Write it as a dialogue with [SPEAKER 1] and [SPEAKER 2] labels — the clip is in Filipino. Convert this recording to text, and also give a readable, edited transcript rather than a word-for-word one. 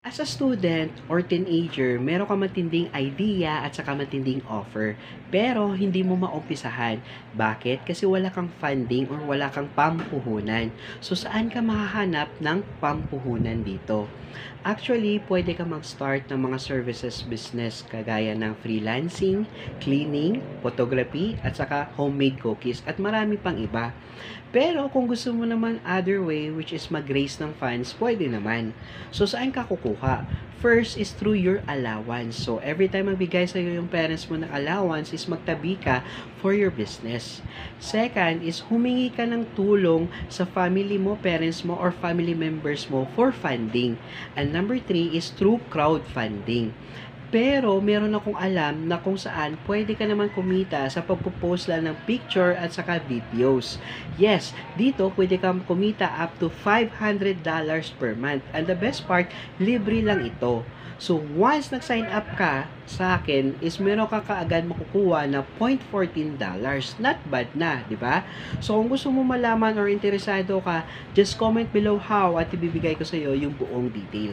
[SPEAKER 1] As a student or teenager, meron ka matinding idea at saka matinding offer, pero hindi mo maumpisahan. Bakit? Kasi wala kang funding or wala kang pampuhunan. So, saan ka makahanap ng pampuhunan dito? Actually, pwede ka mag-start ng mga services business kagaya ng freelancing, cleaning, photography, at saka homemade cookies at marami pang iba. Pero kung gusto mo naman other way which is mag-raise ng funds, pwede naman. So saan ka kukuha? First is through your allowance. So every time magbigay sa iyo yung parents mo ng allowance is magtabi ka for your business. Second is humingi ka ng tulong sa family mo, parents mo, or family members mo for funding. And number three is through crowdfunding. Pero meron akong alam na kung saan pwede ka naman kumita sa pagpo-post lang ng picture at saka videos. Yes, dito pwede kang kumita up to $500 per month. And the best part, libre lang ito. So, once nag-sign up ka sa akin, is meron ka kaagad makukuha na $0.14. Not bad na, di ba? So, kung gusto mo malaman or interesado ka, just comment below how at ibibigay ko sa iyo yung buong details.